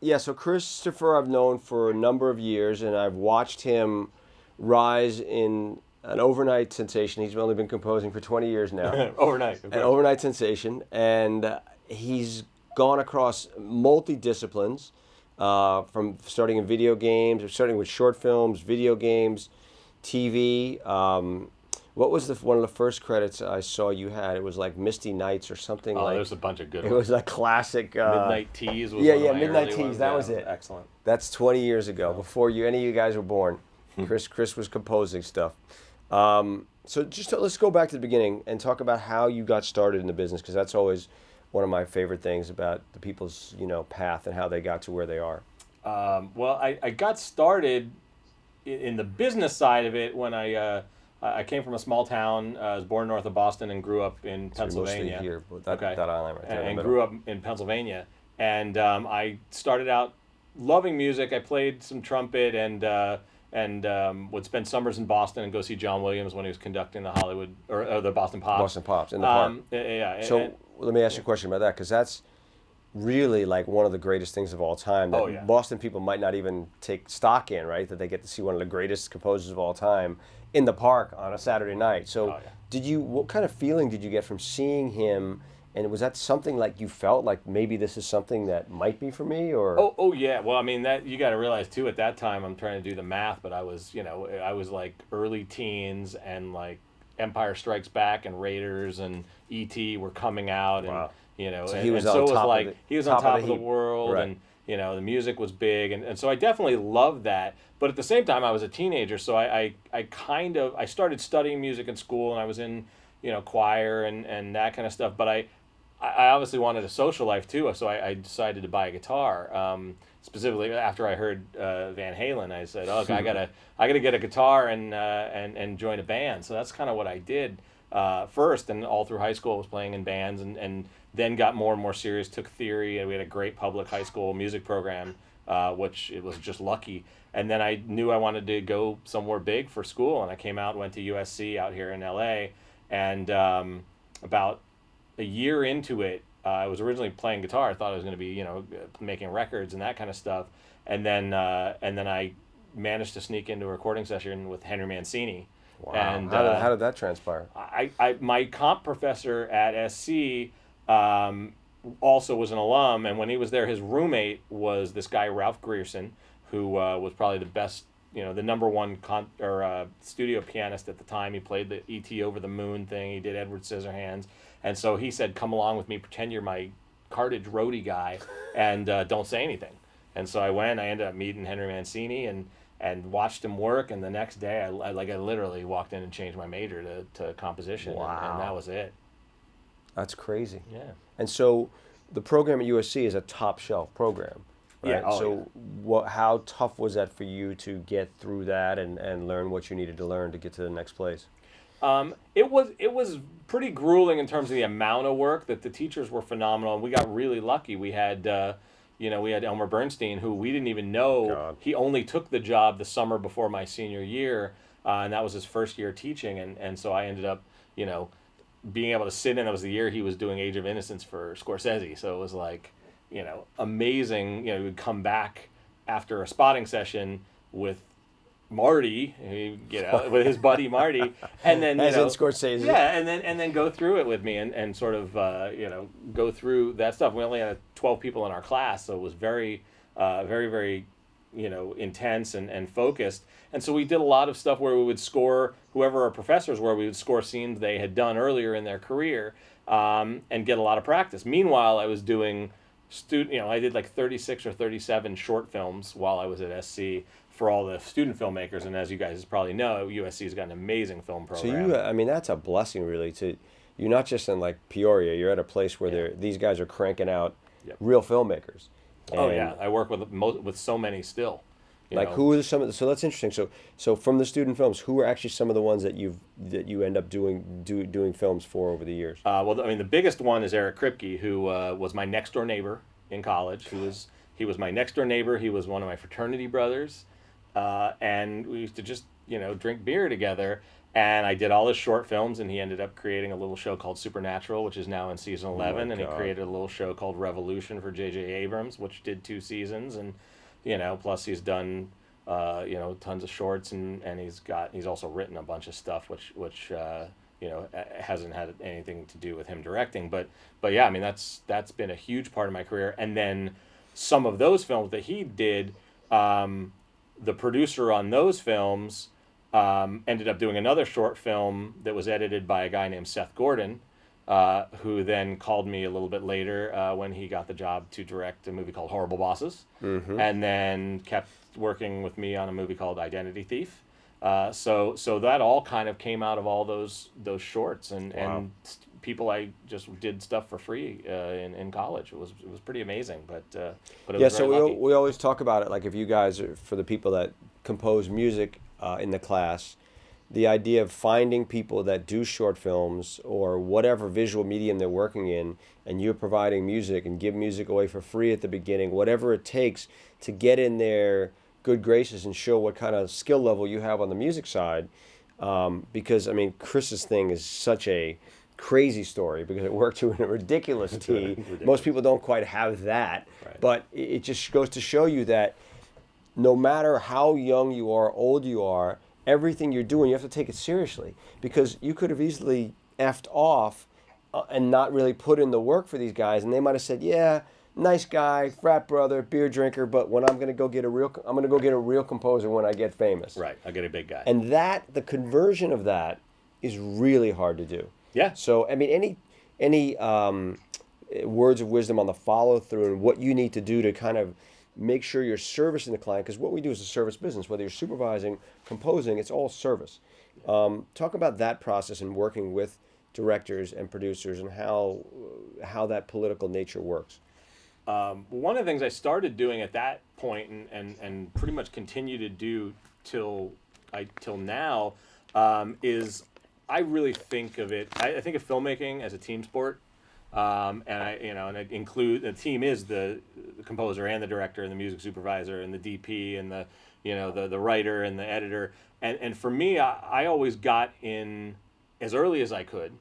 Yeah, so Christopher I've known for a number of years, and I've watched him rise in an overnight sensation. He's only been composing for 20 years now. Overnight, of An course. overnight sensation, and he's gone across multi-disciplines, from starting in video games, or starting with short films, video games, TV. What was one of the first credits I saw you had? It was like Misty Nights or something Oh, like. there's a bunch of good It ones. was a classic. Midnight Teas was Yeah, one of yeah, my Midnight early Teas. ones. That Yeah, was it. excellent. That's 20 years ago, before any of you guys were born. Chris was composing stuff. So let's go back to the beginning and talk about how you got started in the business, because that's always one of my favorite things about the people's path and how they got to where they are. Well, I got started in the business side of it when I came from a small town. I was born north of Boston and grew up in Pennsylvania. Mostly here, that island right there. And grew up in Pennsylvania. And I started out loving music. I played some trumpet and would spend summers in Boston and go see John Williams when he was conducting the Hollywood or the Boston Pops. Boston Pops in the park. Yeah. So let me ask you a question about that, because that's really like one of the greatest things of all time that Boston people might not even take stock in, right? That they get to see one of the greatest composers of all time in the park on a Saturday night. So what kind of feeling did you get from seeing him? And was that something like you felt like maybe this is something that might be for me, or? Oh yeah. Well, I mean, that you got to realize too, at that time, I'm trying to do the math, but I was like early teens, and like Empire Strikes Back and Raiders and E.T. were coming out, and So he was on top of the world, right. and the music was big, and so I definitely loved that. But at the same time, I was a teenager, so I started studying music in school, and I was in choir and that kind of stuff. But I obviously wanted a social life too, so I decided to buy a guitar. Specifically, after I heard Van Halen, I said, "Oh, I gotta get a guitar and join a band." So that's kind of what I did first, and all through high school, I was playing in bands, and then got more and more serious. Took theory, and we had a great public high school music program, which it was just lucky. And then I knew I wanted to go somewhere big for school, and I came out and went to USC out here in LA, and about a year into it, I was originally playing guitar. I thought I was going to be, making records and that kind of stuff. And then I managed to sneak into a recording session with Henry Mancini. Wow. And how did that transpire? My comp professor at SC also was an alum, and when he was there, his roommate was this guy Ralph Grierson, who was probably the best, the number one studio pianist at the time. He played the E.T. Over the Moon thing. He did Edward Scissorhands. And so he said, "Come along with me, pretend you're my cartage roadie guy, and don't say anything." And so I went. I ended up meeting Henry Mancini and watched him work. And the next day, I literally walked in and changed my major to composition. Wow. And that was it. That's crazy. Yeah. And so the program at USC is a top shelf program, right? Yeah. Oh, so how tough was that for you to get through that and learn what you needed to learn to get to the next place? It was pretty grueling in terms of the amount of work. That the teachers were phenomenal, and we got really lucky. We had Elmer Bernstein, who we didn't even know. God. He only took the job the summer before my senior year, and that was his first year teaching, and so I ended up being able to sit in. That was the year he was doing Age of Innocence for Scorsese, so it was like amazing. He would come back after a spotting session with Marty, with his buddy Marty, and then As in Scorsese. yeah, and then go through it with me and sort of go through that stuff. We only had 12 people in our class, so it was very very intense and focused. And so we did a lot of stuff where we would score whoever our professors were. We would score scenes they had done earlier in their career, and get a lot of practice. Meanwhile, I was doing I did like 36 or 37 short films while I was at SC for all the student filmmakers, and as you guys probably know, USC's got an amazing film program. So that's a blessing, really. You're not just in like Peoria. You're at a place where these guys are cranking out real filmmakers. And I work with so many still. Who are some of the, so that's interesting. So from the student films, who are actually some of the ones that you end up doing films for over the years? Well, I mean, the biggest one is Eric Kripke, who was my next door neighbor in college. He was my next door neighbor. He was one of my fraternity brothers. And we used to just drink beer together. And I did all his short films, and he ended up creating a little show called Supernatural, which is now in season 11. And he created a little show called Revolution for J.J. Abrams, which did 2 seasons. And, plus he's done, tons of shorts, and he's also written a bunch of stuff, which hasn't had anything to do with him directing. But yeah, I mean, that's been a huge part of my career. And then some of those films that he did, the producer on those films ended up doing another short film that was edited by a guy named Seth Gordon, who then called me a little bit later when he got the job to direct a movie called Horrible Bosses, and then kept working with me on a movie called Identity Thief. So that all kind of came out of all those shorts, and people I just did stuff for free in college. It was pretty amazing, but it was very lucky. We always talk about it, like if you guys are, for the people that compose music in the class, the idea of finding people that do short films or whatever visual medium they're working in, and you're providing music and give music away for free at the beginning, whatever it takes to get in their good graces and show what kind of skill level you have on the music side. Because, I mean, Chris's thing is such a crazy story because it worked to a ridiculous T. Most people don't quite have that. Right. But it just goes to show you that no matter how young you are, old you are, everything you're doing, you have to take it seriously, because you could have easily effed off and not really put in the work for these guys, and they might have said, yeah, nice guy, frat brother, beer drinker, but when I'm going to go get a real composer when I get famous. Right, I'll get a big guy. And the conversion of that is really hard to do. Yeah. So, I mean, any words of wisdom on the follow through and what you need to do to kind of make sure you're servicing the client, because what we do is a service business. Whether you're supervising, composing, it's all service. Talk about that process and working with directors and producers and how that political nature works. One of the things I started doing at that point and pretty much continue to do till now is I really think of it. I think of filmmaking as a team sport. And I include the team is the composer and the director and the music supervisor and the DP and the writer and the editor. And for me, I always got in as early as I could.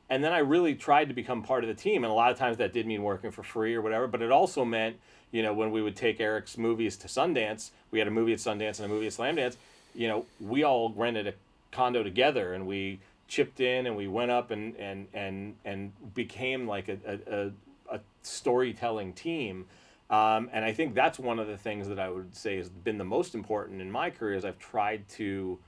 And then I really tried to become part of the team. And a lot of times that did mean working for free or whatever. But it also meant, when we would take Eric's movies to Sundance, we had a movie at Sundance and a movie at Slamdance, we all rented a condo together and we chipped in and we went up and became like a storytelling team. And I think that's one of the things that I would say has been the most important in my career is I've tried to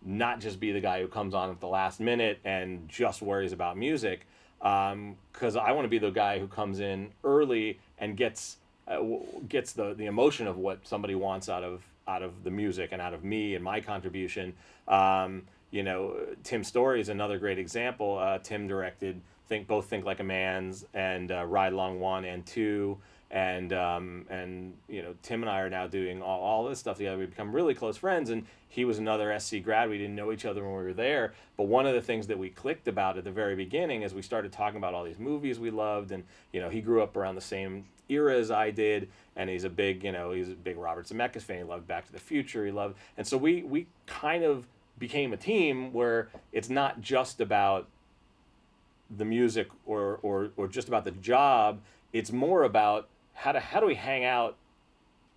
not just be the guy who comes on at the last minute and just worries about music, because I want to be the guy who comes in early and gets the emotion of what somebody wants out of the music and out of me and my contribution. Tim Story is another great example. Tim directed Think Like a Man's and Ride Along 1 and 2. And Tim and I are now doing all this stuff together. We've become really close friends, and he was another SC grad. We didn't know each other when we were there, but one of the things that we clicked about at the very beginning is we started talking about all these movies we loved, and he grew up around the same era as I did, and he's a big Robert Zemeckis fan. He loved Back to the Future. And so we kind of became a team where it's not just about the music or just about the job. It's more about how do we hang out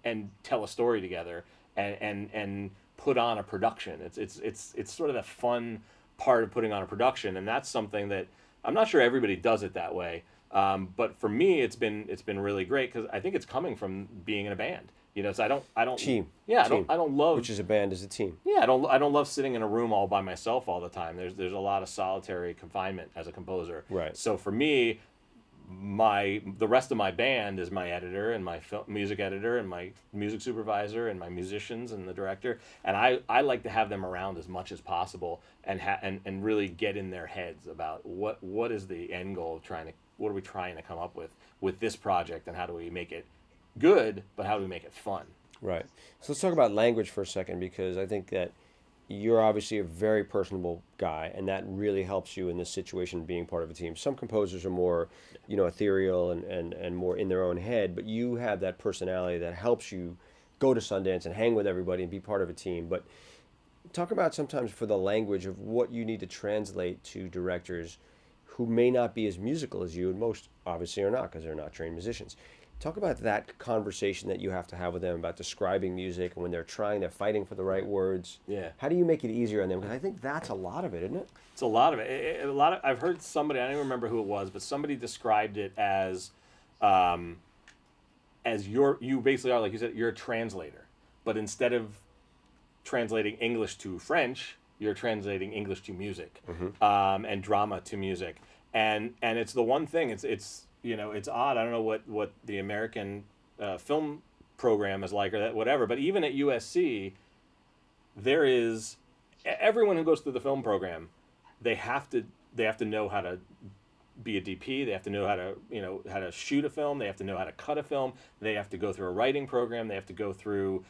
and tell a story together and put on a production. It's sort of the fun part of putting on a production, and that's something that I'm not sure everybody does it that way. But for me, it's been really great because I think it's coming from being in a band. So I don't team. Yeah, team. I don't love, which is a band is a team. Yeah, I don't love sitting in a room all by myself all the time. There's a lot of solitary confinement as a composer. Right. So for me, the rest of my band is my editor and my music editor and my music supervisor and my musicians and the director, and I like to have them around as much as possible and really get in their heads about what is the end goal of what are we trying to come up with this project, and how do we make it good, but how do we make it fun? Right. So let's talk about language for a second, because I think that you're obviously a very personable guy, and that really helps you in this situation being part of a team. Some composers are more, ethereal and more in their own head, but you have that personality that helps you go to Sundance and hang with everybody and be part of a team. But Talk about sometimes for the language of what you need to translate to directors who may not be as musical as you, and most obviously are not because they're not trained musicians. Talk about that conversation that you have to have with them about describing music and when they're fighting for the right words. Yeah. How do you make it easier on them? Because I think that's a lot of it, isn't it? It's a lot of it. I've heard somebody, I don't even remember who it was, but somebody described it as you basically are, like you said, you're a translator. But instead of translating English to French, you're translating English to music, and drama to music. And it's the one thing, it's odd. I don't know what the American film program is like or that whatever, but even at USC, there is everyone who goes through the film program, they have to know how to be a DP. They have to know how to shoot a film. They have to know how to cut a film. They have to go through a writing program. They have to go through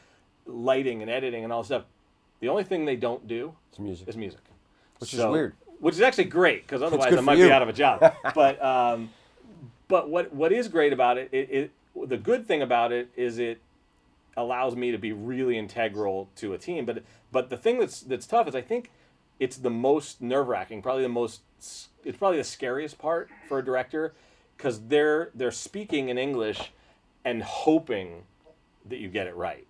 lighting and editing and all stuff. The only thing they don't do is music, which is weird. Which is actually great because otherwise I might be out of a job. But what is great about it, the good thing about it is it allows me to be really integral to a team. But the thing that's tough is I think it's the most nerve-wracking, it's probably the scariest part for a director because they're speaking in English and hoping that you get it right.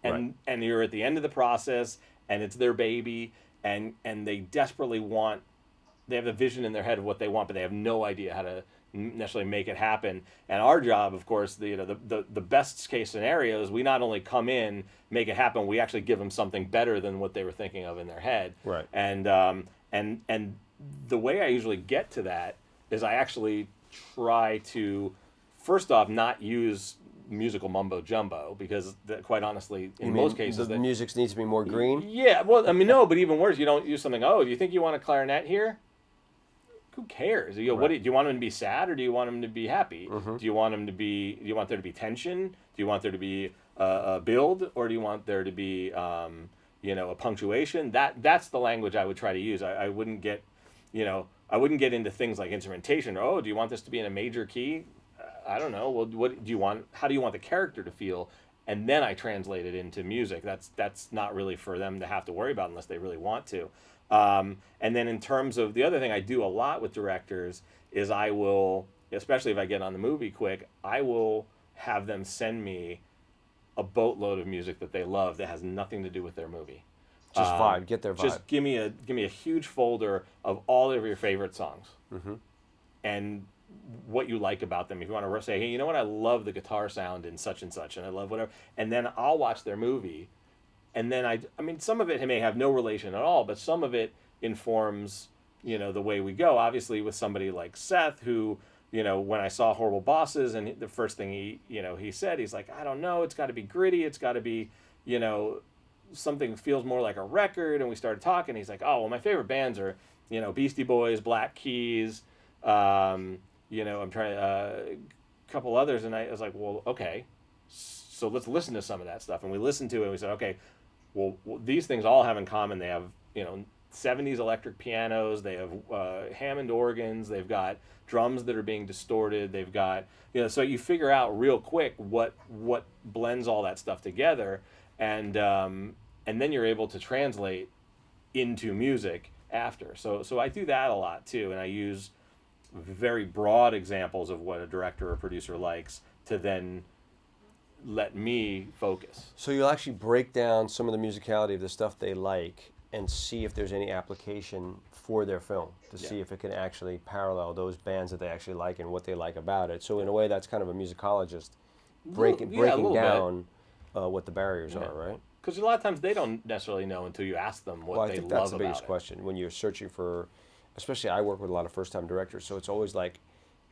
And you're at the end of the process and it's their baby and they desperately they have the vision in their head of what they want, but they have no idea how to necessarily make it happen. And our job, of course, the best case scenario is we not only come in, make it happen, we actually give them something better than what they were thinking of in their head. Right. And the way I usually get to that is I actually try to, first off, not use musical mumbo jumbo because quite honestly most cases the music needs to be more green. Yeah, well, I mean, no, but even worse, you don't use something. Oh, do you think you want a clarinet here? Who cares? What do you want them to be sad or do you want them to be happy? Do you want there to be tension? Do you want there to be a build or do you want there to be a punctuation? That's the language I would try to use. I wouldn't get into things like instrumentation. Oh, do you want this to be in a major key? I don't know. Well, what do you want? How do you want the character to feel? And then I translate it into music. That's not really for them to have to worry about unless they really want to. And then in terms of the other thing I do a lot with directors is I will, especially if I get on the movie quick, I will have them send me a boatload of music that they love that has nothing to do with their movie. Just vibe, get their vibe. Just give me a huge folder of all of your favorite songs, and what you like about them. If you want to say, hey, you know what, I love the guitar sound in such and such, and I love whatever, and then I'll watch their movie, and then I mean, some of it may have no relation at all, but some of it informs, the way we go. Obviously, with somebody like Seth, who, when I saw Horrible Bosses, and the first thing he said, he's like, I don't know, it's got to be gritty, it's got to be, something feels more like a record, and we started talking. He's like, oh, well, my favorite bands are, Beastie Boys, Black Keys, I'm trying a couple others, and I was like, well, okay, so let's listen to some of that stuff, and we listened to it, and we said, okay, well, these things all have in common. They have, 70s electric pianos, they have Hammond organs, they've got drums that are being distorted, they've got, so you figure out real quick what blends all that stuff together, and then you're able to translate into music after. So I do that a lot too, and I use very broad examples of what a director or producer likes to then let me focus. So you'll actually break down some of the musicality of the stuff they like and see if there's any application for their film to see if it can actually parallel those bands that they actually like and what they like about it. So in a way, that's kind of a musicologist breaking down what the barriers are, right? Because a lot of times they don't necessarily know until you ask them what they love about it. I think that's the biggest question when you're searching for, especially I work with a lot of first-time directors, so it's always like,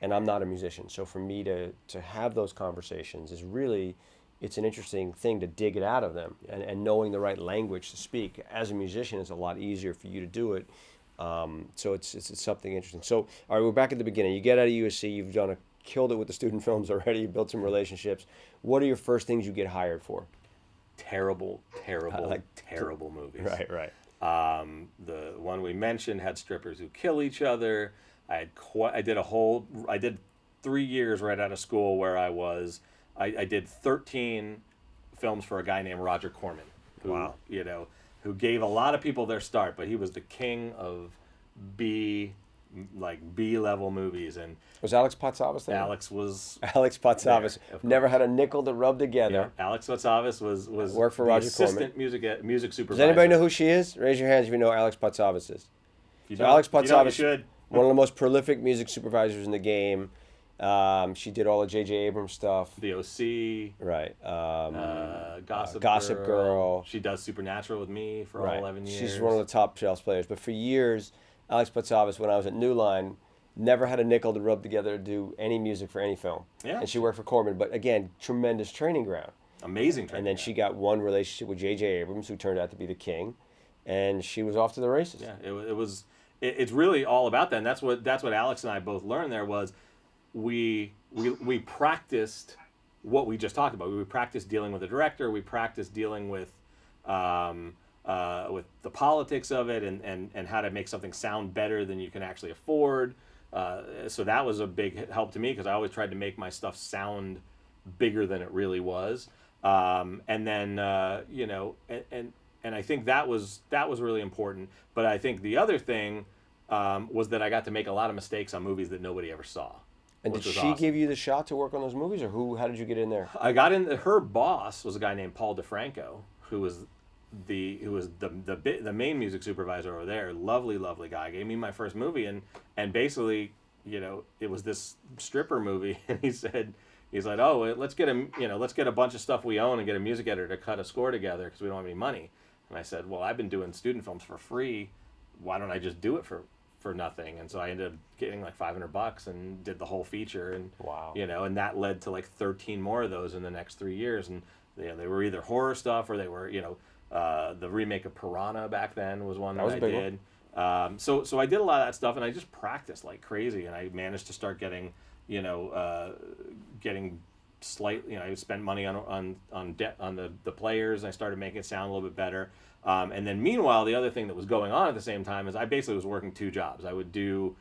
and I'm not a musician, so for me to have those conversations is really, it's an interesting thing to dig it out of them, and knowing the right language to speak. As a musician, it's a lot easier for you to do it, so it's something interesting. So, all right, we're back at the beginning. You get out of USC, you've killed it with the student films already, you built some relationships. What are your first things you get hired for? Terrible movies. Right. The one we mentioned had strippers who kill each other. I did 3 years right out of school where I did 13 films for a guy named Roger Corman. Who, wow. who gave a lot of people their start, but he was the king of B level movies. And was Alex Patsavas there? Alex Patsavas never had a nickel to rub together. Yeah, Alex Patsavas was worked for the Roger assistant Corman. music supervisor. Does anybody know who she is? Raise your hands if you know who Alex Patsavas is. If you Alex Patsavas, you should. One of the most prolific music supervisors in the game. She did all the J.J. Abrams stuff. The O.C. Right. Gossip Girl. She does Supernatural with me for all 11 years. She's one of the top shelf players. But for years, Alex Patsavas, when I was at New Line, never had a nickel to rub together to do any music for any film. Yeah. And she worked for Corman. But again, tremendous training ground. Amazing training. And then she got one relationship with J.J. Abrams, who turned out to be the king. And she was off to the races. Yeah, it's really all about that. And that's what Alex and I both learned there was we practiced what we just talked about. We practiced dealing with the director. We practiced dealing with the politics of it and how to make something sound better than you can actually afford. So that was a big help to me because I always tried to make my stuff sound bigger than it really was. And then and I think that was really important. But I think the other thing was that I got to make a lot of mistakes on movies that nobody ever saw. And did she give you the shot to work on those movies, or how did you get in there? I got in. Her boss was a guy named Paul DeFranco, who was the main music supervisor over there. Lovely guy. Gave me my first movie, and basically, it was this stripper movie, and he's like, oh, let's get a bunch of stuff we own and get a music editor to cut a score together because we don't have any money. And I said, well, I've been doing student films for free. Why don't I just do it for nothing? And so I ended up getting like $500 and did the whole feature. And wow. And that led to like 13 more of those in the next 3 years. And they were either horror stuff or they were the remake of Piranha back then was one that I did. So I did a lot of that stuff, and I just practiced like crazy, and I managed to start getting slightly, I spent money on the players, and I started making it sound a little bit better. And then meanwhile, the other thing that was going on at the same time is I basically was working 2 jobs. I would do,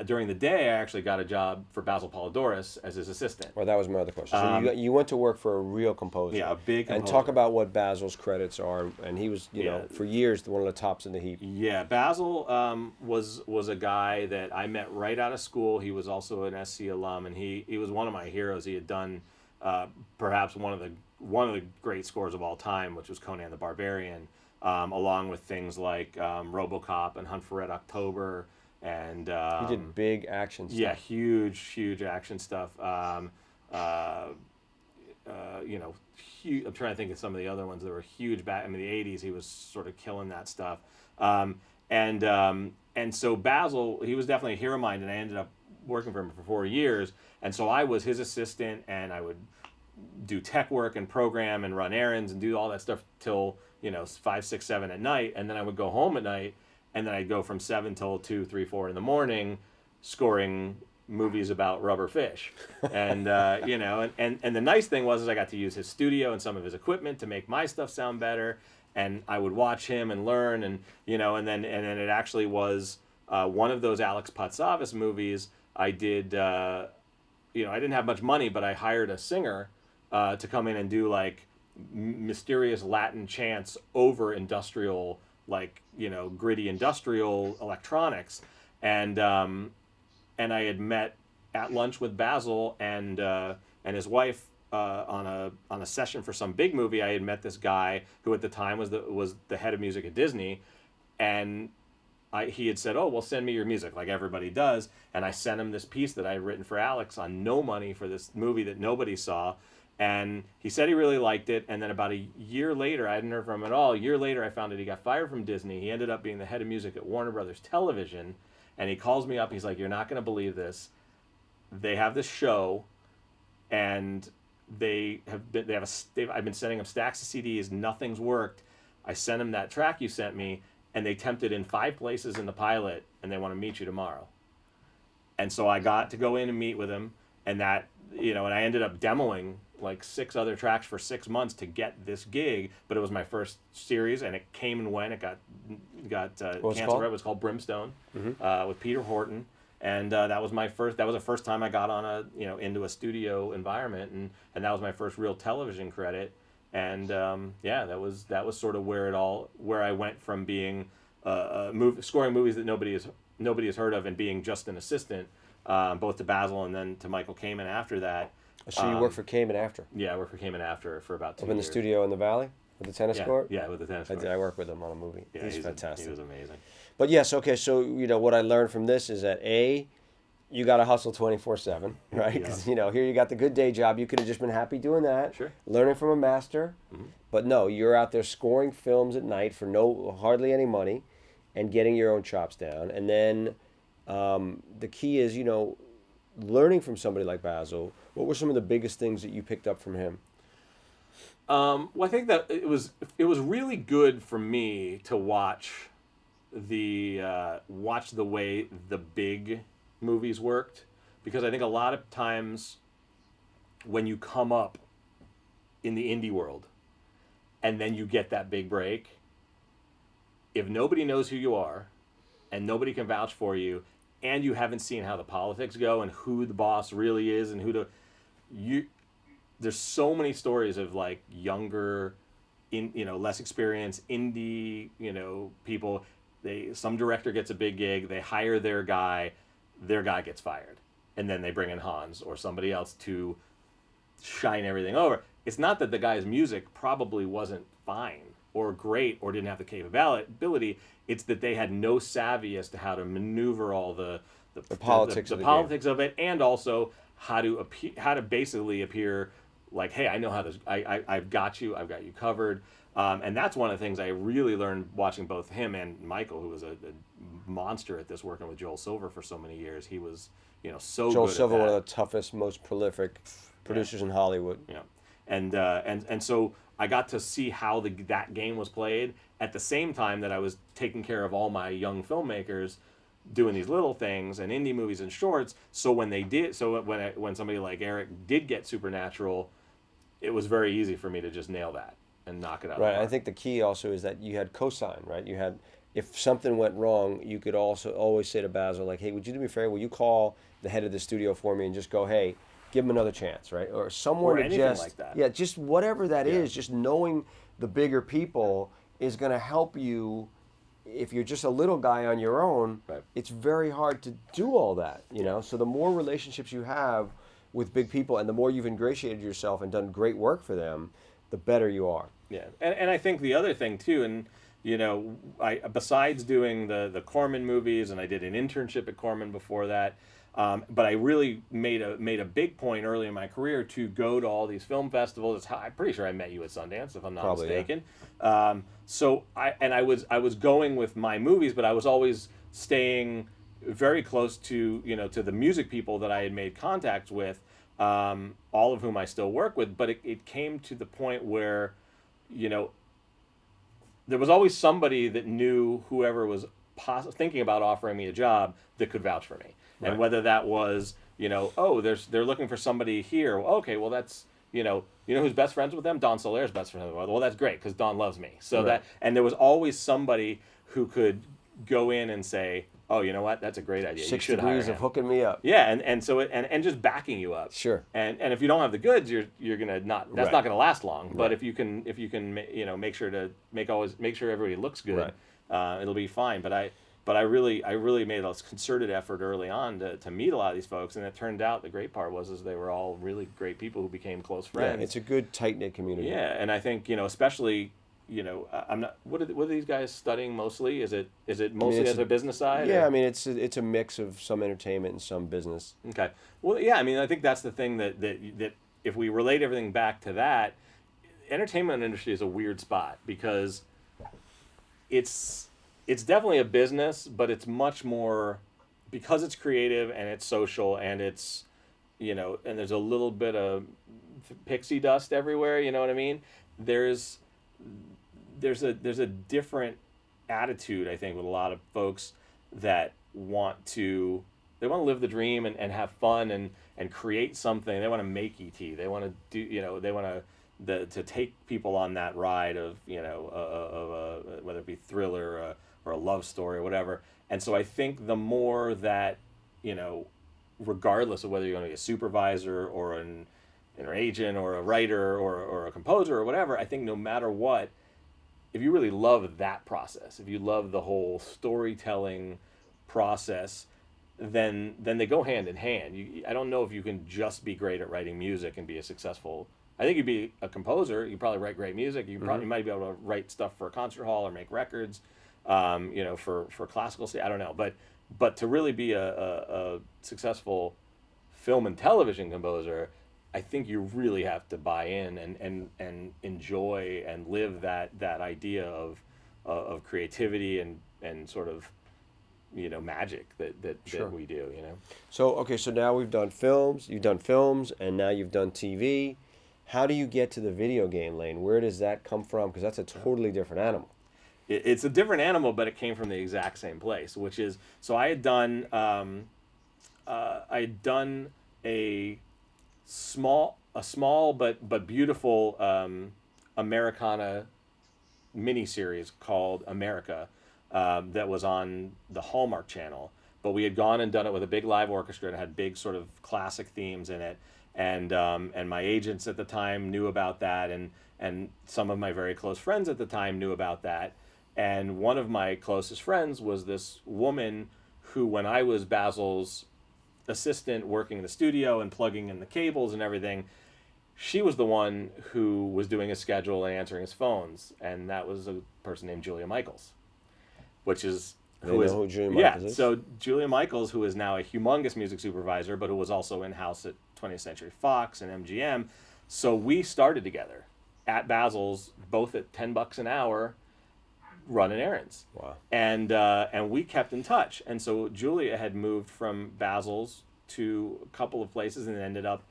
during the day, I actually got a job for Basil Polidorus as his assistant. Well, that was my other question. So you went to work for a real composer. Yeah, a big composer. And talk about what Basil's credits are. And he was, for years, one of the tops in the heap. Yeah, Basil was a guy that I met right out of school. He was also an SC alum, and he was one of my heroes. He had done perhaps one of the great scores of all time, which was Conan the Barbarian. Along with things like RoboCop and Hunt for Red October, and he did big action stuff. Yeah, huge action stuff. Huge. I'm trying to think of some of the other ones that were huge back in the '80s. He was sort of killing that stuff, and so Basil, he was definitely a hero of mine, and I ended up working for him for 4 years, and so I was his assistant, and I would do tech work and program and run errands and do all that stuff till 5, 6, 7 at night, and then I would go home at night, and then I'd go from 7 till 2, 3, 4 in the morning, scoring movies about rubber fish, and and the nice thing was I got to use his studio and some of his equipment to make my stuff sound better, and I would watch him and learn, and and then it actually was one of those Alex Patsavas movies. I did, I didn't have much money, but I hired a singer to come in and do like mysterious Latin chants over industrial, gritty industrial electronics, and I had met at lunch with Basil and his wife on a session for some big movie. I had met this guy who at the time was the head of music at Disney, and he had said, oh, well, send me your music like everybody does, and I sent him this piece that I had written for Alex on no money for this movie that nobody saw. And he said he really liked it, and then about a year later, I hadn't heard from him at all. A year later, I found out he got fired from Disney. He ended up being the head of music at Warner Brothers Television, and he calls me up. He's like, you're not going to believe this. They have this show, and I've been sending them stacks of CDs. Nothing's worked. I sent him that track you sent me, and they tempted in 5 places in the pilot, and they want to meet you tomorrow. And so I got to go in and meet with him, and that, and I ended up demoing like 6 other tracks for 6 months to get this gig, but it was my first series, and it came and went. It got canceled. It was called Brimstone, with Peter Horton, and that was the first time I got on into a studio environment, and that was my first real television credit. And that was sort of where I went from being scoring movies that nobody has heard of and being just an assistant, both to Basil and then to Michael Kamen after that. So you worked for Kamen after? Yeah, I worked for Kamen after for about 2 years. Up in the studio in the Valley with the tennis court? Yeah, with the tennis court. I worked with him on a movie. Yeah, he's fantastic. He was amazing. But yes, okay, so what I learned from this is that you got to hustle 24/7, right? Because here you got the good day job. You could have just been happy doing that, sure, learning from a master. Mm-hmm. But no, you're out there scoring films at night for hardly any money, and getting your own chops down. And then the key is learning from somebody like Basil. What were some of the biggest things that you picked up from him? Well, I think that it was really good for me to watch the way the big movies worked, because I think a lot of times when you come up in the indie world and then you get that big break, if nobody knows who you are and nobody can vouch for you, and you haven't seen how the politics go and who the boss really is and there's so many stories of like younger, less experienced indie, people. Some director gets a big gig, they hire their guy gets fired, and then they bring in Hans or somebody else to shine everything over. It's not that the guy's music probably wasn't fine or great or didn't have the capability. It's that they had no savvy as to how to maneuver all the politics of it, and also how to basically appear like, hey, I know how this. I've got you covered. And that's one of the things I really learned watching both him and Michael, who was a monster at this, working with Joel Silver for so many years. He was, so Joel good Silver, at that. one of the toughest, most prolific producers in Hollywood. Yeah, and so I got to see how that game was played at the same time that I was taking care of all my young filmmakers, doing these little things and indie movies and shorts. So when somebody like Eric did get Supernatural, it was very easy for me to just nail that and knock it out. Right. I think the key also is that you had cosign, right? You had, if something went wrong, you could also always say to Basil, like, hey, would you do me a favor? Will you call the head of the studio for me and just go, hey, give him another chance, right? Or someone or anything just like that. Yeah, just whatever that is. Just knowing the bigger people is going to help you. If you're just a little guy on your own, right, it's very hard to do all that, So the more relationships you have with big people, and the more you've ingratiated yourself and done great work for them, the better you are. Yeah, and I think the other thing too, and I besides doing the Corman movies, and I did an internship at Corman before that, but I really made a big point early in my career to go to all these film festivals. I'm pretty sure I met you at Sundance, if I'm not mistaken. Yeah. So I was going with my movies, but I was always staying very close to to the music people that I had made contacts with, all of whom I still work with. But it came to the point where there was always somebody that knew whoever was thinking about offering me a job that could vouch for me. Right. And whether that was, they're looking for somebody here. Okay, well, that's, who's best friends with them? Don Solaire's best friend. Well, that's great because Don loves me. So right. And there was always somebody who could go in and say, oh, you know what? That's a great idea. 6 degrees of hooking me up. Yeah, and so and just backing you up. Sure. And if you don't have the goods, you're gonna not. That's not gonna last long. But right. if you can make sure everybody looks good, right. It'll be fine. But I really made a concerted effort early on to meet a lot of these folks, and it turned out the great part was they were all really great people who became close friends. Yeah, it's a good tight-knit community. Yeah, and I think especially. I'm not. What are these guys studying mostly? Is it mostly as a business side? Yeah, or? I mean it's a mix of some entertainment and some business. Okay. Well, yeah. I mean, I think that's the thing that if we relate everything back to that, entertainment industry is a weird spot because it's definitely a business, but it's much more because it's creative and it's social and it's and there's a little bit of pixie dust everywhere. You know what I mean? There's a different attitude, I think, with a lot of folks that want to live the dream and have fun and create something. They want to make ET. They want to do, they want to take people on that ride of, whether it be thriller or a love story or whatever. And so I think the more that, regardless of whether you're going to be a supervisor or an agent or a writer or a composer or whatever, I think no matter what, if you really love that process, if you love the whole storytelling process, then they go hand in hand. I don't know if you can just be great at writing music and be a successful. I think you'd be a composer. You probably write great music. You probably might be able to write stuff for a concert hall or make records, for classical. I don't know, but to really be a successful film and television composer, I think you really have to buy in and enjoy and live that idea of creativity and sort of magic that we do. So so now you've done films, and now you've done TV. How do you get to the video game lane? Where does that come from? Because that's a totally different animal. It's a different animal, but it came from the exact same place, which is, so I had done a small but beautiful Americana miniseries called America, that was on the Hallmark Channel. But we had gone and done it with a big live orchestra and had big sort of classic themes in it. And my agents at the time knew about that, and some of my very close friends at the time knew about that. And one of my closest friends was this woman who, when I was Basil's assistant working in the studio and plugging in the cables and everything, she was the one who was doing his schedule and answering his phones. And that was a person named Julia Michaels, which is... who Julia Michaels is? So Julia Michaels, who is now a humongous music supervisor, but who was also in-house at 20th Century Fox and MGM. So we started together at Basil's, both at $10 an hour, running errands. Wow. And we kept in touch. And so Julia had moved from Basil's to a couple of places and ended up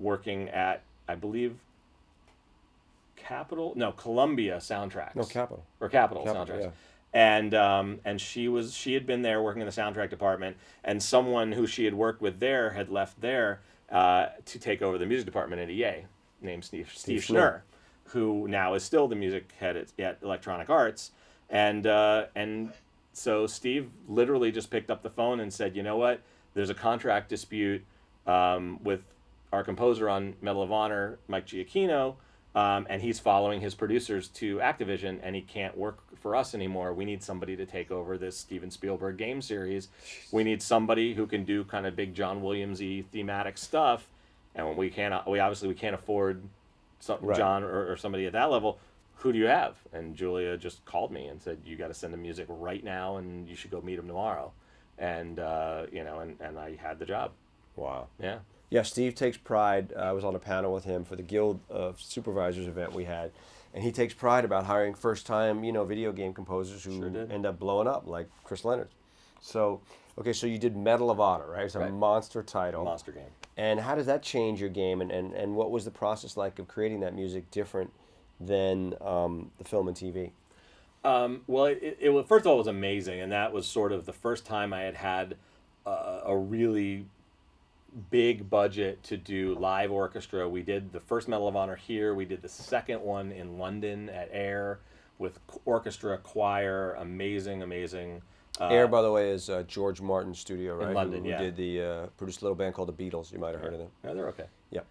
working at, I believe, Columbia Soundtracks. No, Capitol. Or Capitol Soundtracks. Yeah. And she had been there working in the soundtrack department, and someone who she had worked with there had left there to take over the music department at EA, named Steve Schnurr, who now is still the music head at Electronic Arts. And so Steve literally just picked up the phone and said, you know what, there's a contract dispute with our composer on Medal of Honor, Mike Giacchino, and he's following his producers to Activision, and he can't work for us anymore. We need somebody to take over this Steven Spielberg game series. We need somebody who can do kind of big John Williams-y thematic stuff, and we can't afford John or somebody at that level. Who do you have? And Julia just called me and said, you got to send him music right now, and you should go meet him tomorrow. And and I had the job. Wow. Yeah. Yeah, Steve takes pride. I was on a panel with him for the Guild of Supervisors event we had, and he takes pride about hiring first-time, video game composers who end up blowing up, like Chris Lennertz. So, so you did Medal of Honor, right? It's a monster title. Monster game. And how does that change your game, and what was the process like of creating that music different than the film and TV? Well, it first of all, it was amazing, and that was sort of the first time I had a really big budget to do live orchestra. We did the first Medal of Honor here. We did the second one in London at Air with orchestra, choir, amazing. Air, by the way, is George Martin's studio, right? In London, who did produced a little band called the Beatles. You might have heard of them. Yeah, they're okay. Yeah.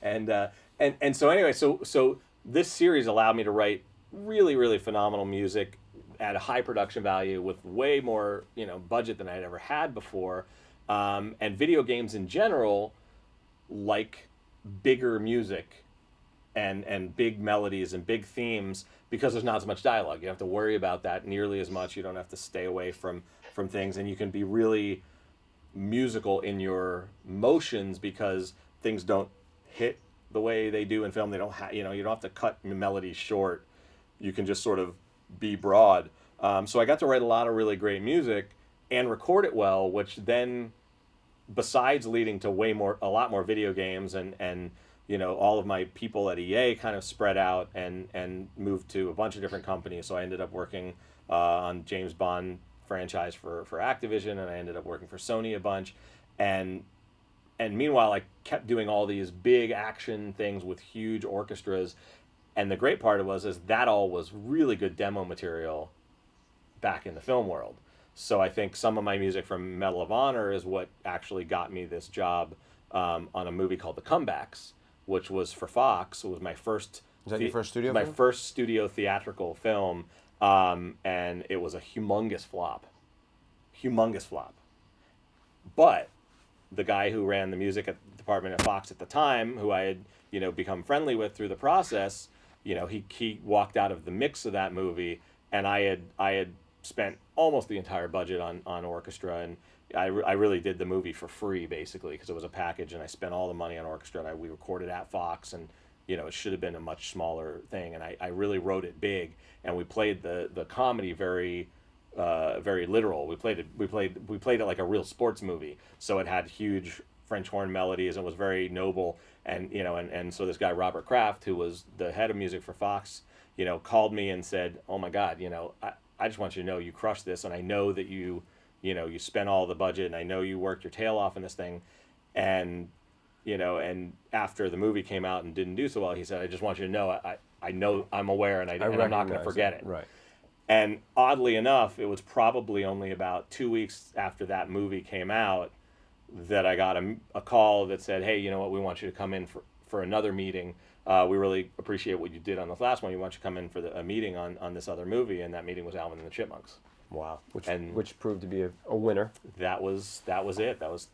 And so anyway, so this series allowed me to write really, really phenomenal music at a high production value with way more, budget than I'd ever had before. And video games in general like bigger music and big melodies and big themes because there's not as much dialogue. You don't have to worry about that nearly as much. You don't have to stay away from things, and you can be really musical in your motions because things don't hit the way they do in film. They don't you don't have to cut melodies short. You can just sort of be broad. So I got to write a lot of really great music and record it well, which then, besides leading to a lot more video games and all of my people at EA kind of spread out and moved to a bunch of different companies. So I ended up working on James Bond franchise for Activision, and I ended up working for Sony a bunch. And meanwhile, I kept doing all these big action things with huge orchestras. And the great part is that all was really good demo material back in the film world. So I think some of my music from Medal of Honor is what actually got me this job on a movie called The Comebacks, which was for Fox. It was my first. Was that your first studio My film? first studio theatrical film, and it was a humongous flop. Humongous flop. But the guy who ran the music department at Fox at the time, who I had, become friendly with through the process, he walked out of the mix of that movie, and I had spent almost the entire budget on orchestra, and I really did the movie for free, basically, because it was a package, and I spent all the money on orchestra, and we recorded at Fox, and it should have been a much smaller thing, and I really wrote it big, and we played the comedy very very literal. We played it like a real sports movie, so it had huge French horn melodies and was very noble, and and so this guy Robert Kraft, who was the head of music for Fox, called me and said, "Oh my God, I just want you to know you crushed this, and I know that you spent all the budget, and I know you worked your tail off in this thing," and and after the movie came out and didn't do so well, he said, "I just want you to know I know, I'm aware, and I'm not going to forget it." Right. And oddly enough, it was probably only about 2 weeks after that movie came out that I got a call that said, "Hey, you know what? We want you to come in for another meeting. We really appreciate what you did on the last one. We want you to come in for a meeting on this other movie." And that meeting was Alvin and the Chipmunks. Wow. Which proved to be a winner. That was it. That was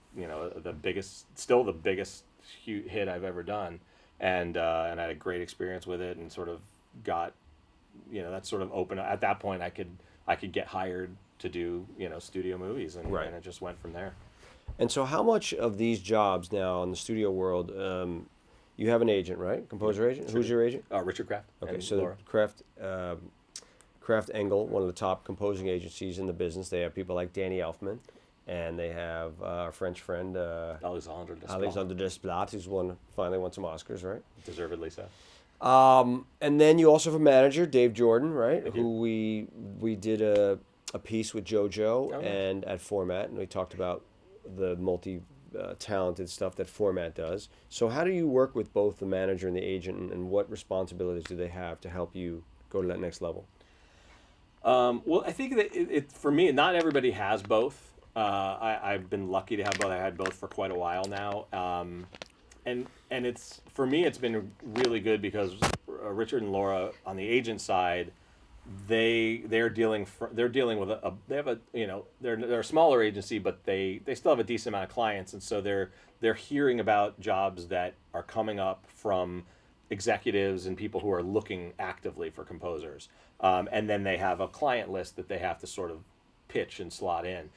still the biggest hit I've ever done, and I had a great experience with it, and sort of got. That sort of opened. At that point, I could get hired to do studio movies, and it just went from there. And so, how much of these jobs now in the studio world, you have an agent, right? Composer agent. Sure. Who's your agent? Richard Kraft. Okay, so Kraft Engel, one of the top composing agencies in the business. They have people like Danny Elfman, and they have our French friend Alexandre Desplat, who's finally won some Oscars, right? Deservedly so. And then you also have a manager, Dave Jordan, right? Who we did a piece with JoJo and at Format, and we talked about the talented stuff that Format does. So how do you work with both the manager and the agent, and what responsibilities do they have to help you go to that next level? Well, I think that it for me, not everybody has both. I've been lucky to have both. I had both for quite a while now. And it's, for me, it's been really good because Richard and Laura on the agent side, they're dealing with they're a smaller agency, but they still have a decent amount of clients, and so they're hearing about jobs that are coming up from executives and people who are looking actively for composers, and then they have a client list that they have to sort of pitch and slot in.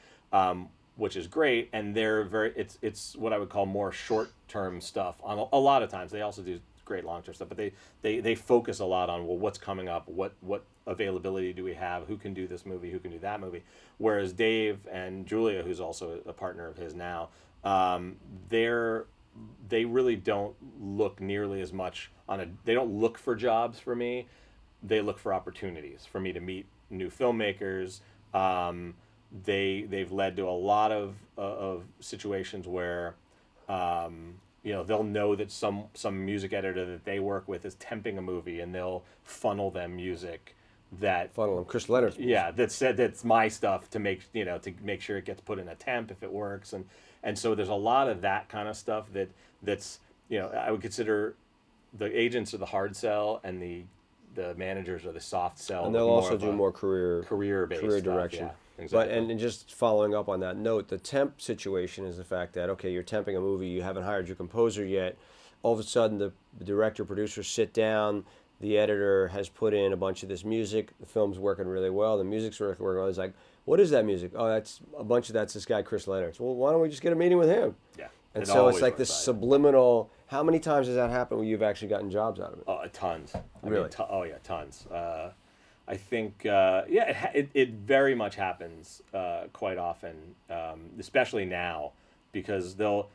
Which is great, and they're it's what I would call more short-term stuff on a lot of times. They also do great long-term stuff, but they focus a lot on, well, what's coming up, what availability do we have, who can do this movie, who can do that movie. Whereas Dave and Julia, who's also a partner of his now, they really don't look nearly as much they don't look for jobs for me. They look for opportunities for me to meet new filmmakers. They've led to a lot of situations where they'll know that some music editor that they work with is temping a movie, and they'll funnel them music Chris Lennertz. Yeah, that's my stuff to make sure it gets put in a temp if it works, and so there's a lot of that kind of stuff that's I would consider the agents are the hard sell, and the managers are the soft sell. And they'll also do more career-based direction. Stuff, yeah. Exactly. And just following up on that note, the temp situation is the fact that, okay, you're temping a movie, you haven't hired your composer yet. All of a sudden, the director, producer sit down, the editor has put in a bunch of this music, the film's working really well, the music's working well. It's like, what is that music? Oh, that's this guy, Chris Lennertz. Well, why don't we just get a meeting with him? Yeah. And so it's like this subliminal. How many times has that happened where you've actually gotten jobs out of it? Tons. Really? Tons. I think, it very much happens quite often, especially now, because they'll,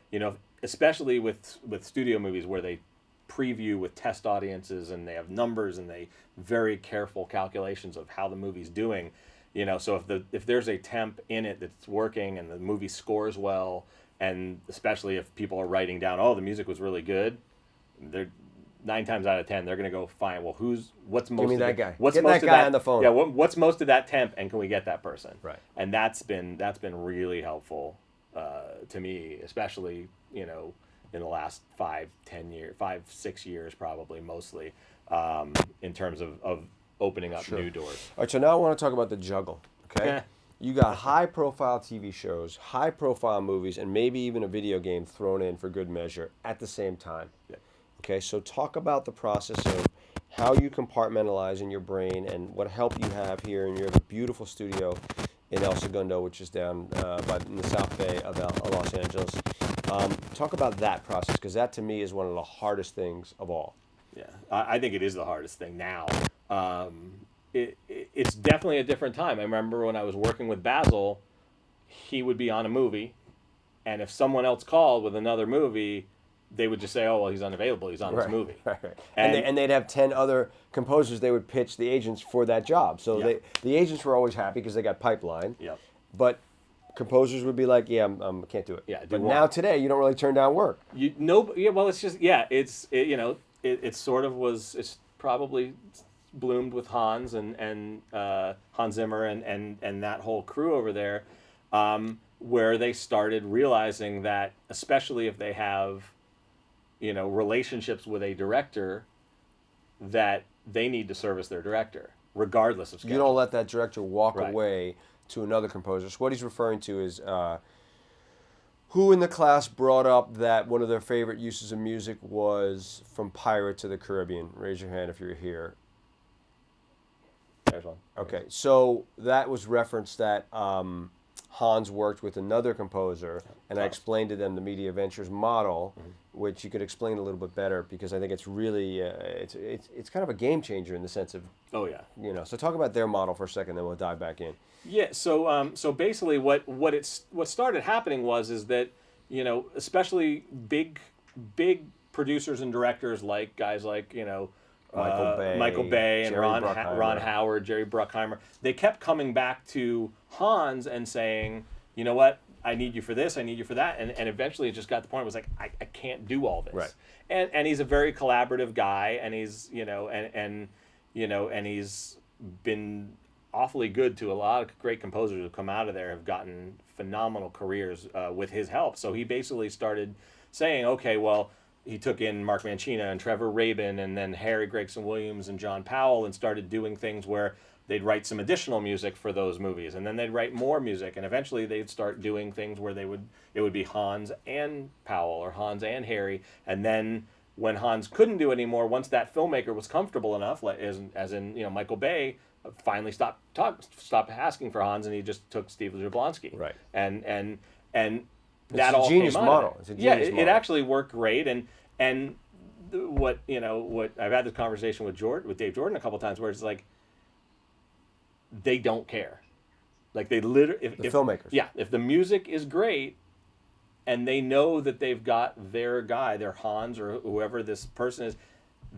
especially with studio movies where they preview with test audiences and they have numbers and they very careful calculations of how the movie's doing, so if there's a temp in it that's working and the movie scores well, and especially if people are writing down, oh, the music was really good, they're 9 times out of 10, they're going to go find, well, what's most Give me of that guy. What's get most that guy on the phone. Yeah, what's most of that temp, and can we get that person? Right. And that's been really helpful to me, especially in the last 6 years probably, mostly, in terms of opening up new doors. All right, so now I want to talk about the juggle, okay? You got high-profile TV shows, high-profile movies, and maybe even a video game thrown in for good measure at the same time. Yeah. Okay, so talk about the process of how you compartmentalize in your brain and what help you have here in your beautiful studio in El Segundo, which is down in the South Bay of Los Angeles. Talk about that process, because that to me is one of the hardest things of all. Yeah, I think it is the hardest thing now. It's definitely a different time. I remember when I was working with Basil, he would be on a movie, and if someone else called with another movie, they would just say, "Oh, well, he's unavailable. He's on this movie." Right. And they'd have 10 other composers they would pitch the agents for that job. So the agents were always happy because they got pipeline. Yep. But composers would be like, "Yeah, I can't do it." Yeah. But now today, you don't really turn down work. Well, it's just it sort of was. It's probably bloomed with Hans and Hans Zimmer and that whole crew over there, where they started realizing that, especially if they have relationships with a director, that they need to service their director regardless of schedule. You don't let that director walk away to another composer. So what he's referring to is who in the class brought up that one of their favorite uses of music was from Pirates of the Caribbean? Raise your hand if you're here. There's one. Okay, so that was referenced that Hans worked with another composer, and I explained to them the Media Ventures model, which you could explain a little bit better, because I think it's really it's kind of a game changer in the sense of So talk about their model for a second, then we'll dive back in. Yeah. So basically, what started happening is that especially big producers and directors like guys like Michael Bay and Ron Howard, Jerry Bruckheimer, they kept coming back to Hans and saying, "You know what? I need you for this. I need you for that." And eventually it just got to the point where it was like, I can't do all this. Right. And he's a very collaborative guy, and he's and he's been awfully good to a lot of great composers who have come out of there, have gotten phenomenal careers with his help. So he basically started saying, okay, well, he took in Mark Mancina and Trevor Rabin and then Harry Gregson Williams and John Powell, and started doing things where they'd write some additional music for those movies, and then they'd write more music, and eventually they'd start doing things where it would be Hans and Powell or Hans and Harry, and then when Hans couldn't do it anymore, once that filmmaker was comfortable enough, as in Michael Bay, finally stopped asking for Hans, and he just took Steve Jablonsky. Right. And It's that a all genius came model. out. It's a genius model. It actually worked great, and what I've had this conversation with Dave Jordan a couple times, where it's like they don't care, like they literally the filmmakers. Yeah, if the music is great, and they know that they've got their guy, their Hans or whoever this person is,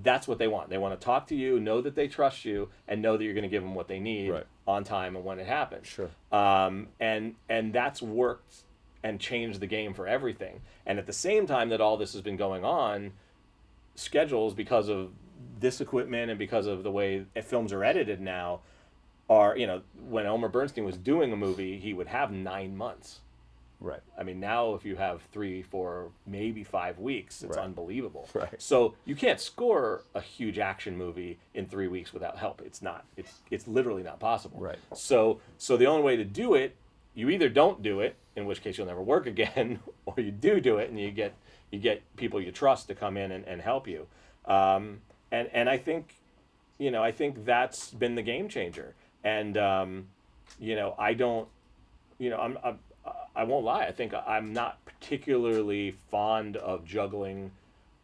that's what they want. They want to talk to you, know that they trust you, and know that you're going to give them what they need on time and when it happens. Sure. And that's worked and changed the game for everything. And at the same time that all this has been going on, schedules, because of this equipment and because of the way films are edited now, are, when Elmer Bernstein was doing a movie, he would have 9 months. Right. I mean, now if you have 3, 4, maybe 5 weeks, it's unbelievable. Right. So you can't score a huge action movie in 3 weeks without help. It's not. It's literally not possible. Right. So the only way to do it, you either don't do it, in which case you'll never work again, or you do it, and you get people you trust to come in and help you. And I think, I think that's been the game changer. And I don't, I won't lie. I think I'm not particularly fond of juggling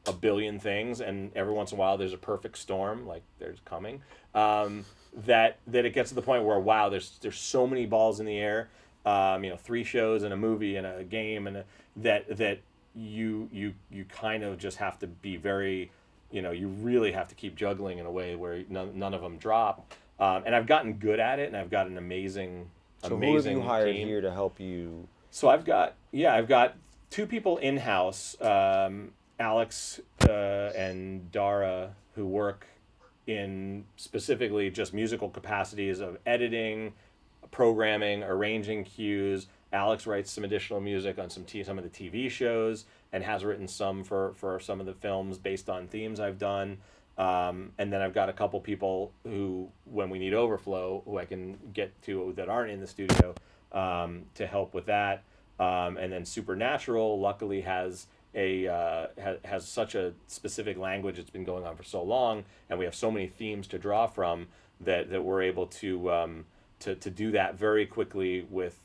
a billion things, and every once in a while there's a perfect storm, like there's coming. That it gets to the point where, wow, there's so many balls in the air. 3 shows and a movie and a game, and that you kind of just have to be very, you really have to keep juggling in a way where none of them drop. And I've gotten good at it, and I've got an amazing who have you hired team here to help you? So I've got 2 people in-house, Alex and Dara, who work in specifically just musical capacities of editing, programming, arranging cues, Alex writes some additional music on some of the TV shows, and has written some for some of the films based on themes I've done. And then I've got a couple people who, when we need overflow, who I can get to that aren't in the studio, to help with that. And then Supernatural, luckily, has has such a specific language. It's been going on for so long, and we have so many themes to draw from that we're able to do that very quickly with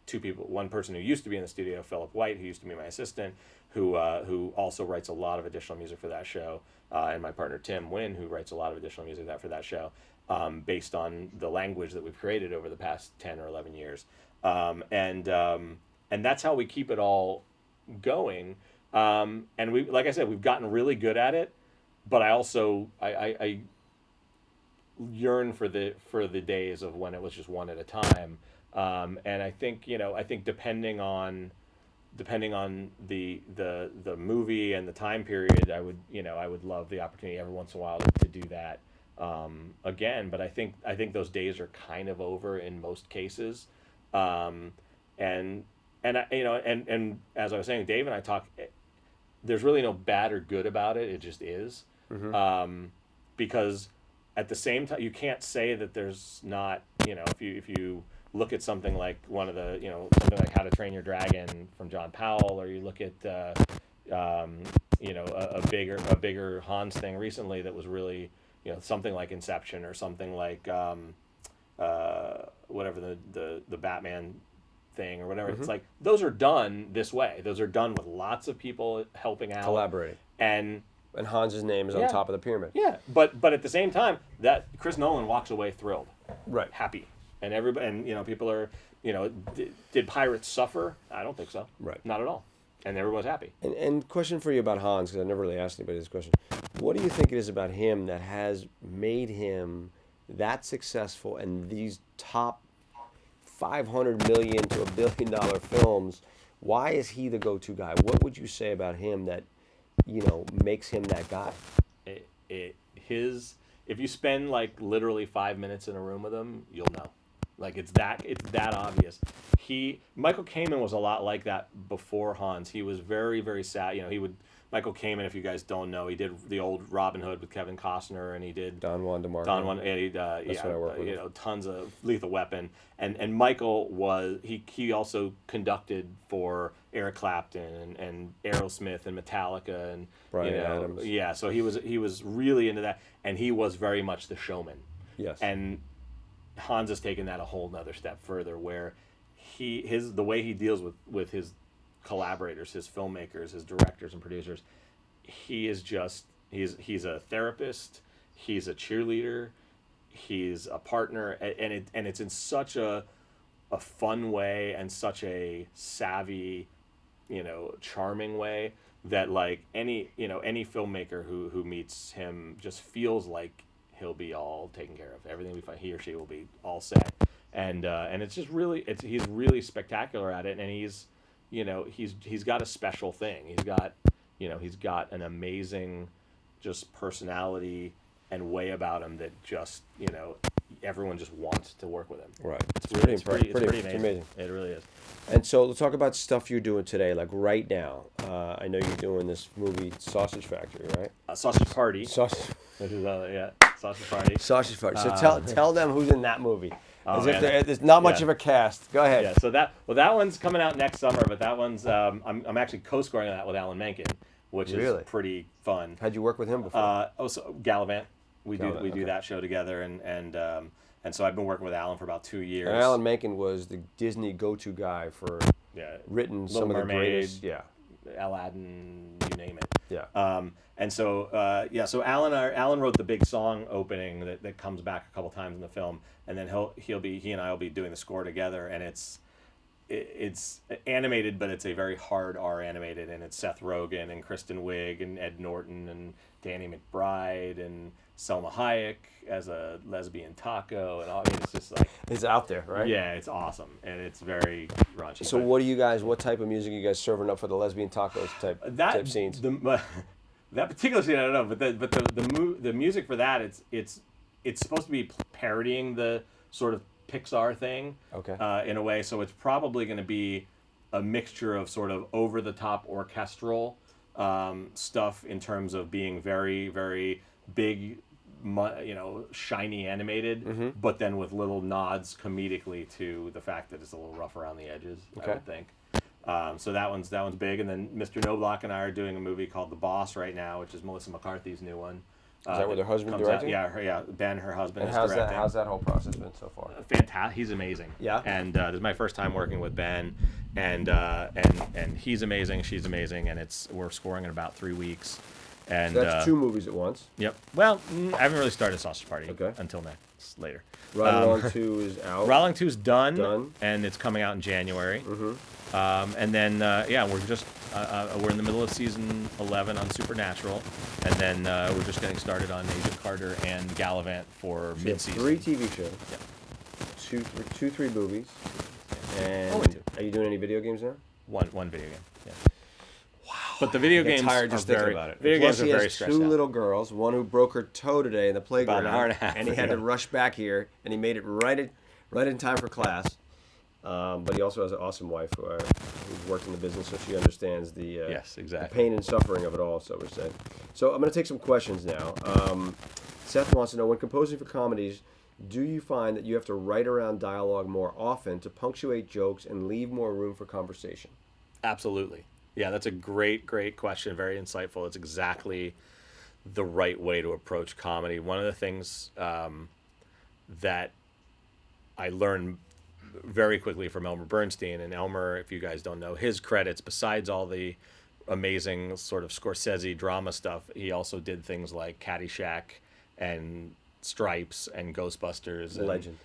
two people. One person who used to be in the studio, Philip White, who used to be my assistant, who also writes a lot of additional music for that show, and my partner Tim Wynn, who writes a lot of additional music for that show, based on the language that we've created over the past 10 or 11 years. And that's how we keep it all going. And we, like I said, we've gotten really good at it, but I also I yearn for the days of when it was just one at a time. And I think depending on the movie and the time period, I would love the opportunity every once in a while to do that again. But I think those days are kind of over in most cases. And as I was saying, Dave and I talk. There's really no bad or good about it. It just is. Mm-hmm. Because at the same time, you can't say that there's not. If you look at something like something like How to Train Your Dragon from John Powell, or you look at a bigger Hans thing recently that was really something like Inception, or something like whatever the Batman thing or whatever. Mm-hmm. It's like those are done this way. Those are done with lots of people helping out, collaborating, and Hans's name is on top of the pyramid. Yeah, but at the same time, that Chris Nolan walks away thrilled, right, happy, and everybody, and people are, did pirates suffer? I don't think so. Right, not at all, and everyone's happy. And question for you about Hans, because I never really asked anybody this question. What do you think it is about him that has made him that successful, and these top $500 million to $1 billion films? Why is he the go-to guy? What would you say about him that makes him that guy? If you spend like literally 5 minutes in a room with him, you'll know. Like it's that obvious. Michael Kamen was a lot like that before Hans. He was very, very sad. Michael Kamen, if you guys don't know, he did the old Robin Hood with Kevin Costner, and he did Don Juan DeMarco. That's what I work with. Tons of Lethal Weapon, and Michael was he also conducted for Eric Clapton and Aerosmith and Metallica and Bryan Adams. Yeah, so he was really into that, and he was very much the showman. Yes. And Hans has taken that a whole nother step further, where the way he deals with his collaborators, his filmmakers, his directors and producers, he's a therapist, he's a cheerleader, he's a partner, and it's in such a fun way and such a savvy, charming way that like any filmmaker who meets him just feels like he'll be all taken care of. Everything he or she will be all set, and it's just he's really spectacular at it, and he's got a special thing. He's got an amazing just personality and way about him that just, everyone just wants to work with him. Right. It's pretty amazing. It really is. And so let's talk about stuff you're doing today, like right now. I know you're doing this movie Sausage Factory, right? Sausage Party. Sausage Party. Sausage Party. So tell them who's in that movie. Oh, there's not much of a cast. Go ahead. Yeah. So that one's coming out next summer, but that one's I'm actually co-scoring that with Alan Menken, which is pretty fun. How'd you work with him before? So Gallivant. We do that show together, and so I've been working with Alan for about 2 years. And Alan Menken was the Disney go-to guy for written Little some Mermaid, of the greatest. Aladdin, you name it. Yeah. And so so Alan wrote the big song opening that comes back a couple times in the film, and then he and I will be doing the score together, and it's animated, but it's a very hard R animated, and it's Seth Rogen and Kristen Wiig and Ed Norton and Danny McBride and Selma Hayek as a lesbian taco, and all. I mean, it's just like it's out there, right? Yeah, it's awesome, and it's very raunchy. So what type of music are you guys serving up for the lesbian tacos type scenes? That particular scene, I don't know, but the music for that, it's supposed to be parodying the sort of Pixar thing. Okay. In a way, so it's probably going to be a mixture of sort of over the top orchestral stuff in terms of being very, very big, shiny animated, but then with little nods comedically to the fact that it's a little rough around the edges. I would think. So that one's big, and then Mr. Knobloch and I are doing a movie called The Boss right now, which is Melissa McCarthy's new one. Is that with her husband directing? Yeah. Ben, her husband, and is directing. How's that whole process been so far? Fantastic. He's amazing. Yeah. And this is my first time working with Ben, and he's amazing. She's amazing, and we're scoring in about 3 weeks. And so that's 2 movies at once. Yep. Well, I haven't really started Sausage Party until later. Ride Along 2 is out. Ride Along 2 is done, and it's coming out in January. And then we're in the middle of season 11 on Supernatural, and then we're just getting started on Agent Carter and Gallivant for mid-season. 3 TV shows. Yep. 3 movies. And only 2. Are you doing any video games now? One video game. Yeah. Wow. But the video games tired just thinking about it. Video games are very stressed out. 2 little girls, one who broke her toe today in the playground, about an hour and a half, and he had to rush back here, and he made it right in time for class. But he also has an awesome wife who's worked in the business, so she understands the pain and suffering of it all, so we're saying. So I'm going to take some questions now. Seth wants to know, when composing for comedies, do you find that you have to write around dialogue more often to punctuate jokes and leave more room for conversation? Absolutely. Yeah, that's a great question. Very insightful. It's exactly the right way to approach comedy. One of the things that I learned very quickly from Elmer Bernstein, and Elmer, if you guys don't know his credits, besides all the amazing sort of Scorsese drama stuff, he also did things like Caddyshack and Stripes and Ghostbusters. And, legend.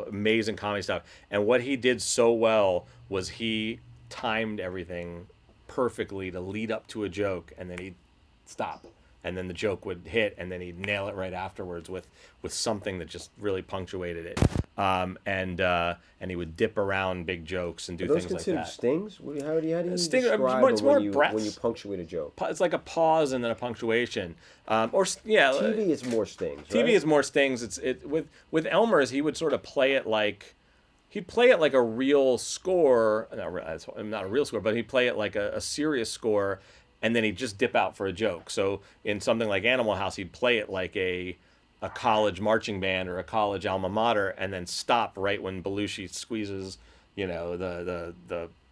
Amazing comedy stuff. And what he did so well was he timed everything perfectly to lead up to a joke, and then he'd stop, and then the joke would hit, and then he'd nail it right afterwards with something that just really punctuated it. And he would dip around big jokes and do things like that. Are those considered stings? How do you describe it's more breaths. When you punctuate a joke? It's like a pause and then a punctuation. TV is more stings. TV is more stings. With Elmer's, he would sort of play it like. He'd play it like a real score, not a real score, but he'd play it like a serious score, and then he'd just dip out for a joke. So in something like Animal House, he'd play it like a college marching band or a college alma mater, and then stop right when Belushi squeezes, the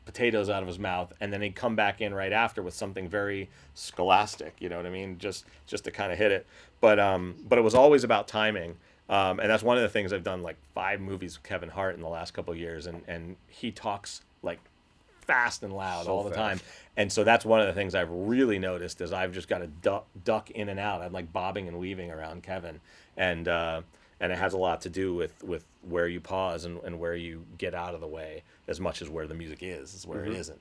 potatoes out of his mouth, and then he'd come back in right after with something very scholastic. You know what I mean? Just to kind of hit it. But it was always about timing. And that's one of the things I've done, like 5 movies with Kevin Hart in the last couple of years, and he talks like fast and loud all the time. And so that's one of the things I've really noticed is I've just got to duck in and out. I'm like bobbing and weaving around Kevin, and it has a lot to do with where you pause and where you get out of the way as much as where the music is where it isn't.